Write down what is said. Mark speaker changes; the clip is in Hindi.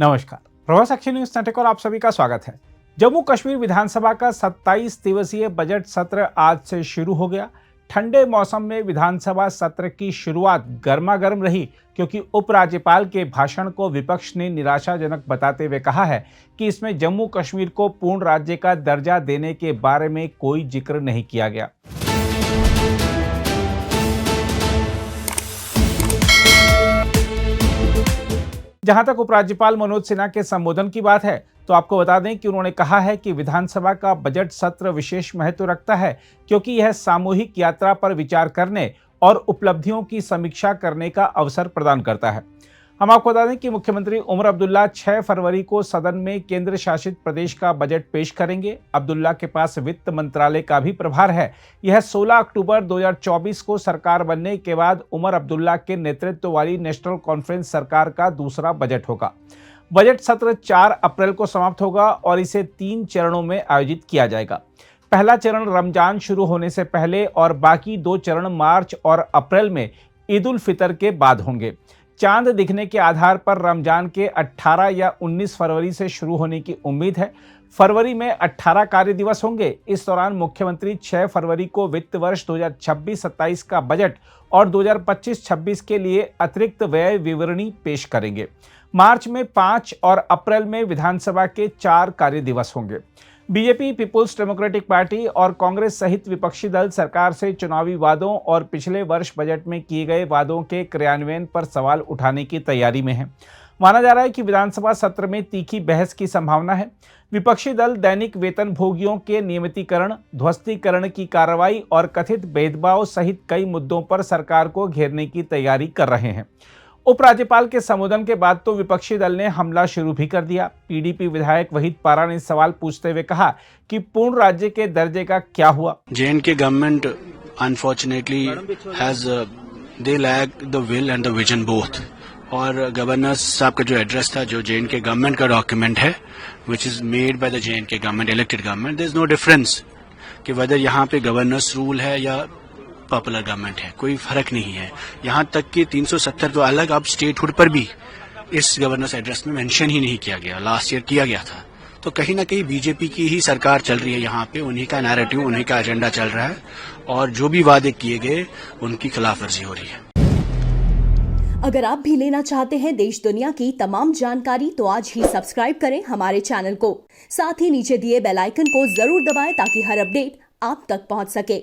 Speaker 1: नमस्कार, प्रभासाक्षी न्यूज नेटवर्क और आप सभी का स्वागत है। जम्मू कश्मीर विधानसभा का 27 दिवसीय बजट सत्र आज से शुरू हो गया। ठंडे मौसम में विधानसभा सत्र की शुरुआत गर्मागर्म रही, क्योंकि उपराज्यपाल के भाषण को विपक्ष ने निराशाजनक बताते हुए कहा है कि इसमें जम्मू कश्मीर को पूर्ण राज्य का दर्जा देने के बारे में कोई जिक्र नहीं किया गया। जहां तक उपराज्यपाल मनोज सिन्हा के संबोधन की बात है, तो आपको बता दें कि उन्होंने कहा है कि विधानसभा का बजट सत्र विशेष महत्व रखता है, क्योंकि यह सामूहिक यात्रा पर विचार करने और उपलब्धियों की समीक्षा करने का अवसर प्रदान करता है। हम आपको बता दें कि मुख्यमंत्री उमर अब्दुल्ला 6 फरवरी को सदन में केंद्र शासित प्रदेश का बजट पेश करेंगे। अब्दुल्ला के पास वित्त मंत्रालय का भी प्रभार है। यह 16 अक्टूबर 2024 को सरकार बनने के बाद उमर अब्दुल्ला के नेतृत्व वाली नेशनल कॉन्फ्रेंस सरकार का दूसरा बजट होगा। बजट सत्र 4 अप्रैल को समाप्त होगा और इसे 3 चरणों में आयोजित किया जाएगा। पहला चरण रमजान शुरू होने से पहले और बाकी 2 चरण मार्च और अप्रैल में ईद उल फितर के बाद होंगे। चांद दिखने के आधार पर रमजान के 18 या 19 फरवरी से शुरू होने की उम्मीद है। फरवरी में 18 कार्य दिवस होंगे। इस दौरान मुख्यमंत्री 6 फरवरी को वित्त वर्ष 2026-27 का बजट और 2025-26 के लिए अतिरिक्त व्यय विवरणी पेश करेंगे। मार्च में 5 और अप्रैल में विधानसभा के 4 कार्य दिवस होंगे। बीजेपी, पीपुल्स डेमोक्रेटिक पार्टी और कांग्रेस सहित विपक्षी दल सरकार से चुनावी वादों और पिछले वर्ष बजट में किए गए वादों के क्रियान्वयन पर सवाल उठाने की तैयारी में है। माना जा रहा है कि विधानसभा सत्र में तीखी बहस की संभावना है। विपक्षी दल दैनिक वेतन भोगियों के नियमितीकरण, ध्वस्तीकरण की कार्रवाई और कथित भेदभाव सहित कई मुद्दों पर सरकार को घेरने की तैयारी कर रहे हैं। उपराज्यपाल के संबोधन के बाद तो विपक्षी दल ने हमला शुरू भी कर दिया। पीडीपी विधायक वहीद पारा ने सवाल पूछते हुए कहा कि पूर्ण राज्य के दर्जे का क्या हुआ।
Speaker 2: J&K government unfortunately has they lack the will and the vision both. और गवर्नर साहब का जो एड्रेस था, जो J&K गवर्नमेंट का डॉक्यूमेंट है, which is made by the J&K government, elected government, there is no difference कि whether यहाँ पे गवर्नर्स रूल है या पॉपुलर गवर्नमेंट है, कोई फर्क नहीं है। यहाँ तक कि 370 तो अलग, अब स्टेटहुड पर भी इस गवर्नर्स एड्रेस में मेंशन ही नहीं किया गया। लास्ट ईयर किया गया था। तो कहीं ना कहीं बीजेपी की ही सरकार चल रही है यहाँ पे, उन्हीं का नैरेटिव, उन्हीं का एजेंडा चल रहा है और जो भी वादे किए गए उनकी खिलाफवर्जी हो रही है।
Speaker 3: अगर आप भी लेना चाहते हैं देश दुनिया की तमाम जानकारी, तो आज ही सब्सक्राइब करें हमारे चैनल को। साथ ही नीचे दिए बेल आइकन को जरूर दबाएं ताकि हर अपडेट आप तक पहुंच सके।